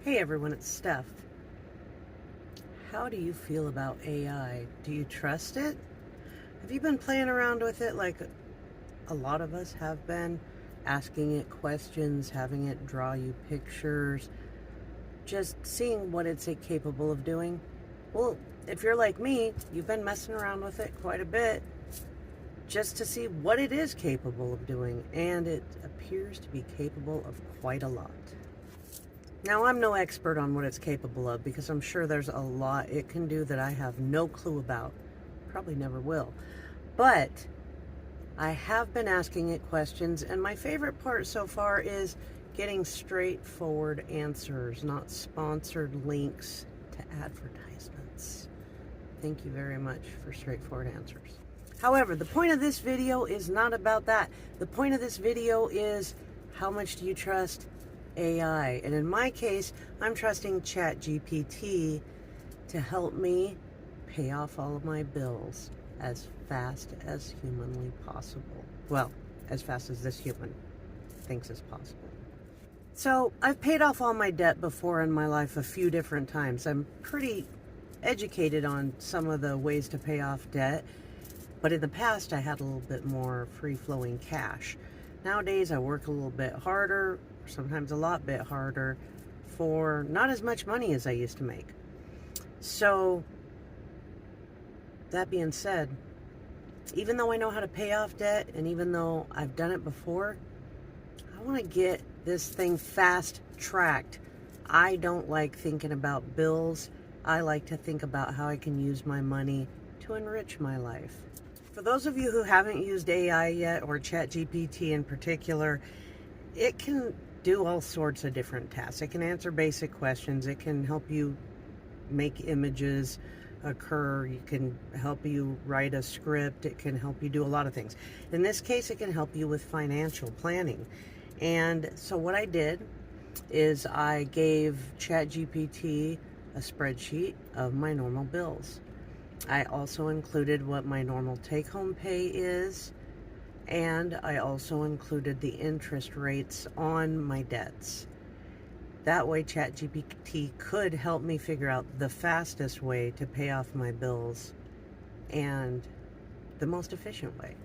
Hey everyone, it's Steph. How do you feel about AI? Do you trust it? Have you been playing around with it like a lot of us have been? Asking it questions, having it draw you pictures, just seeing what it's capable of doing? Well, if you're like me, you've been messing around with it quite a bit just to see what it is capable of doing, and it appears to be capable of quite a lot. Now, I'm no expert on what it's capable of because I'm sure there's a lot it can do that I have no clue about. Probably never will. But I have been asking it questions, and my favorite part so far is getting straightforward answers, not sponsored links to advertisements. Thank you very much for straightforward answers. However, the point of this video is not about that. The point of this video is, how much do you trust AI? And in my case, I'm trusting ChatGPT to help me pay off all of my bills as fast as humanly possible. Well, as fast as this human thinks is possible. So I've paid off all my debt before in my life a few different times. I'm pretty educated on some of the ways to pay off debt, but in the past I had a little bit more free-flowing cash. Nowadays I work a little bit harder, sometimes a lot bit harder, for not as much money as I used to make. So that being said, even though I know how to pay off debt, and even though I've done it before, I want to get this thing fast-tracked. I don't like thinking about bills. I like to think about how I can use my money to enrich my life. For those of you who haven't used AI yet, or ChatGPT in particular, it can do all sorts of different tasks. It can answer basic questions. It can help you make images occur. It can help you write a script. It can help you do a lot of things. In this case, it can help you with financial planning. And so what I did is I gave ChatGPT a spreadsheet of my normal bills. I also included what my normal take-home pay is, and I also included the interest rates on my debts. That way ChatGPT could help me figure out the fastest way to pay off my bills and the most efficient way.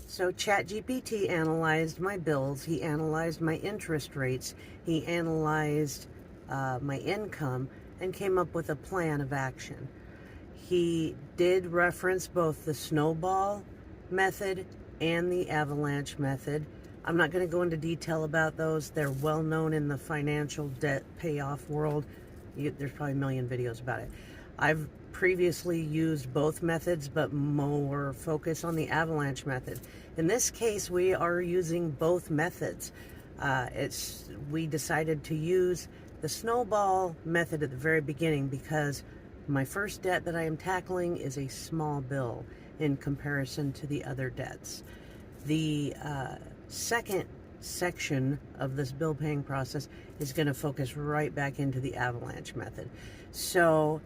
So ChatGPT analyzed my bills, he analyzed my interest rates, he analyzed my income, and came up with a plan of action. He did reference both the snowball method and the avalanche method. I'm not going to go into detail about those. They're well known in the financial debt payoff world. There's probably a million videos about it. I've previously used both methods, but more focus on the avalanche method. In this case, we are using both methods. We decided to use the snowball method at the very beginning because my first debt that I am tackling is a small bill in comparison to the other debts. The second section of this bill paying process is going to focus right back into the avalanche method. So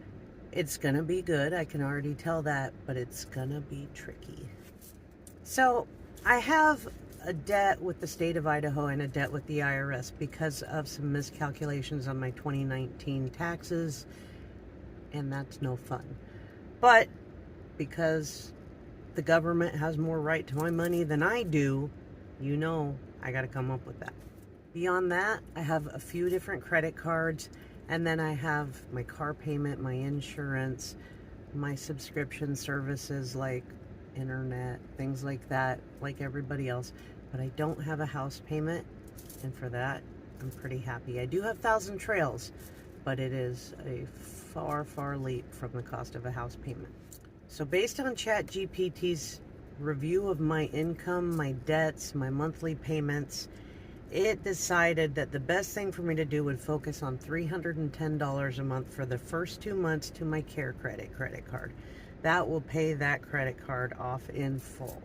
it's going to be good. I can already tell that, but it's going to be tricky. So I have a debt with the state of Idaho and a debt with the IRS because of some miscalculations on my 2019 taxes, and that's no fun. But because the government has more right to my money than I do, you know I got to come up with that. Beyond that, I have a few different credit cards, and then I have my car payment, my insurance, my subscription services like internet, things like that, like everybody else. But I don't have a house payment, and for that, I'm pretty happy. I do have Thousand Trails, but it is a far, far leap from the cost of a house payment. So based on ChatGPT's review of my income, my debts, my monthly payments, it decided that the best thing for me to do would focus on $310 a month for the first 2 months to my Care credit card. That will pay that credit card off in full.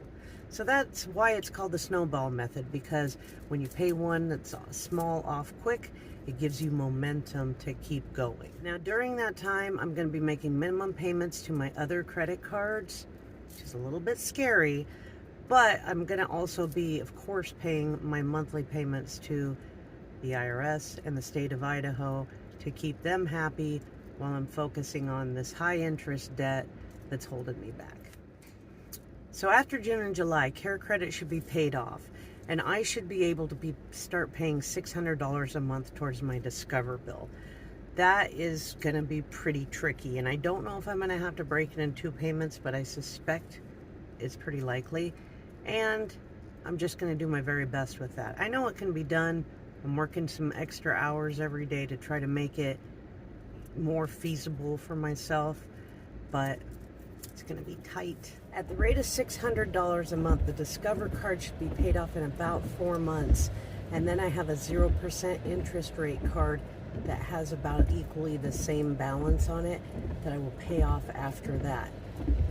So that's why it's called the snowball method, because when you pay one that's small off quick, it gives you momentum to keep going. Now, during that time, I'm going to be making minimum payments to my other credit cards, which is a little bit scary, but I'm going to also be, of course, paying my monthly payments to the IRS, and the state of Idaho to keep them happy while I'm focusing on this high interest debt that's holding me back. So after June and July, Care Credit should be paid off, and I should be able to start paying $600 a month towards my Discover bill. That is going to be pretty tricky, and I don't know if I'm going to have to break it in 2 payments, but I suspect it's pretty likely, and I'm just going to do my very best with that. I know it can be done. I'm working some extra hours every day to try to make it more feasible for myself, but it's going to be tight. At the rate of $600 a month, the Discover card should be paid off in about 4 months, and then I have a 0% interest rate card that has about equally the same balance on it that I will pay off after that.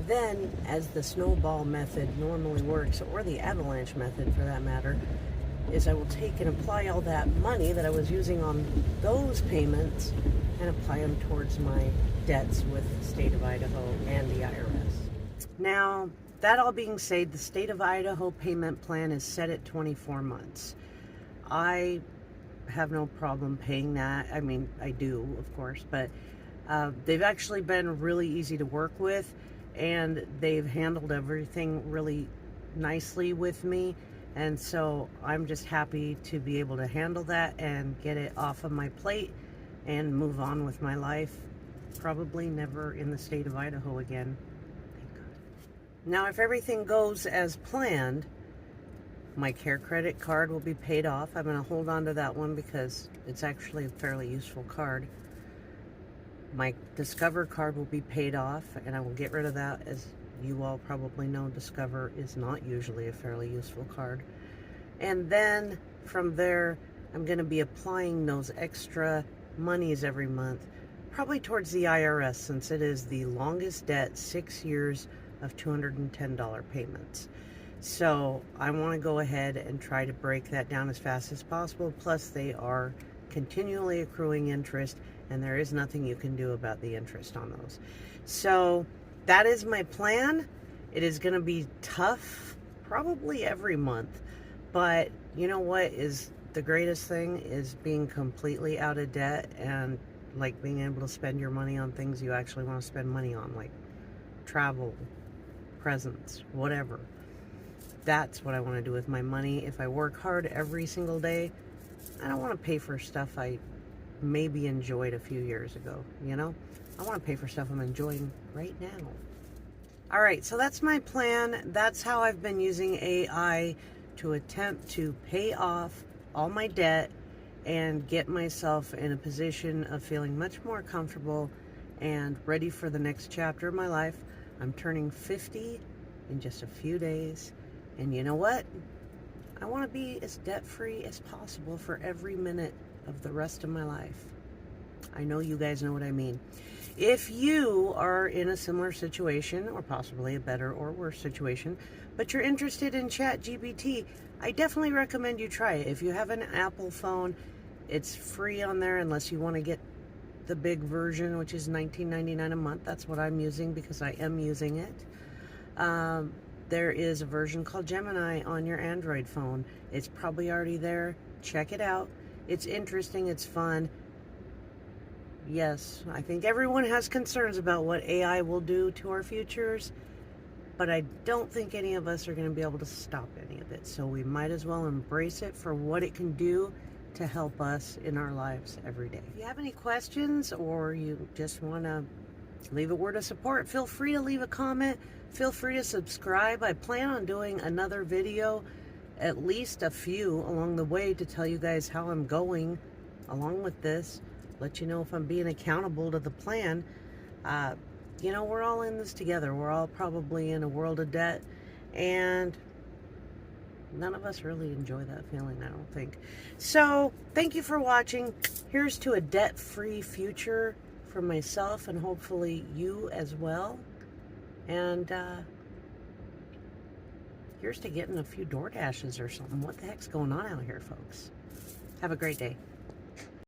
Then, as the snowball method normally works, or the avalanche method for that matter, is I will take and apply all that money that I was using on those payments and apply them towards my debts with the state of Idaho and the IRS. Now, that all being said, the state of Idaho payment plan is set at 24 months. I have no problem paying that. I mean, I do, of course, but they've actually been really easy to work with, and they've handled everything really nicely with me, and so I'm just happy to be able to handle that and get it off of my plate and move on with my life. Probably never in the state of Idaho again. Thank God. Now, if everything goes as planned, my Care Credit card will be paid off. I'm going to hold on to that one because it's actually a fairly useful card. My Discover card will be paid off, and I will get rid of that. As you all probably know, Discover is not usually a fairly useful card. And then from there, I'm going to be applying those extra monies every month, probably towards the IRS, since it is the longest debt, 6 years of $210 payments. So I want to go ahead and try to break that down as fast as possible. Plus, they are continually accruing interest, and there is nothing you can do about the interest on those. So that is my plan. It is going to be tough, probably every month. But you know what is the greatest thing is being completely out of debt and like being able to spend your money on things you actually want to spend money on, like travel, presents, whatever. That's what I want to do with my money. If I work hard every single day, I don't want to pay for stuff I maybe enjoyed a few years ago, you know? I want to pay for stuff I'm enjoying right now. All right, so that's my plan. That's how I've been using AI to attempt to pay off all my debt and get myself in a position of feeling much more comfortable and ready for the next chapter of my life. I'm turning 50 in just a few days. And you know what? I want to be as debt-free as possible for every minute of the rest of my life. I know you guys know what I mean. If you are in a similar situation, or possibly a better or worse situation, but you're interested in ChatGPT, I definitely recommend you try it. If you have an Apple phone, it's free on there unless you want to get the big version, which is $19.99 a month. That's what I'm using because I am using it. There is a version called Gemini on your Android phone. It's probably already there. Check it out. It's interesting. It's fun. Yes, I think everyone has concerns about what AI will do to our futures, but I don't think any of us are going to be able to stop any of it. So we might as well embrace it for what it can do to help us in our lives every day. If you have any questions or you just want to leave a word of support, feel free to leave a comment. Feel free to subscribe. I plan on doing another video, at least a few along the way, to tell you guys how I'm going along with this. Let you know if I'm being accountable to the plan. You know, we're all in this together. We're all probably in a world of debt, and none of us really enjoy that feeling, I don't think. So, thank you for watching. Here's to a debt-free future for myself and hopefully you as well. And here's to getting a few DoorDashes or something. What the heck's going on out here, folks? Have a great day.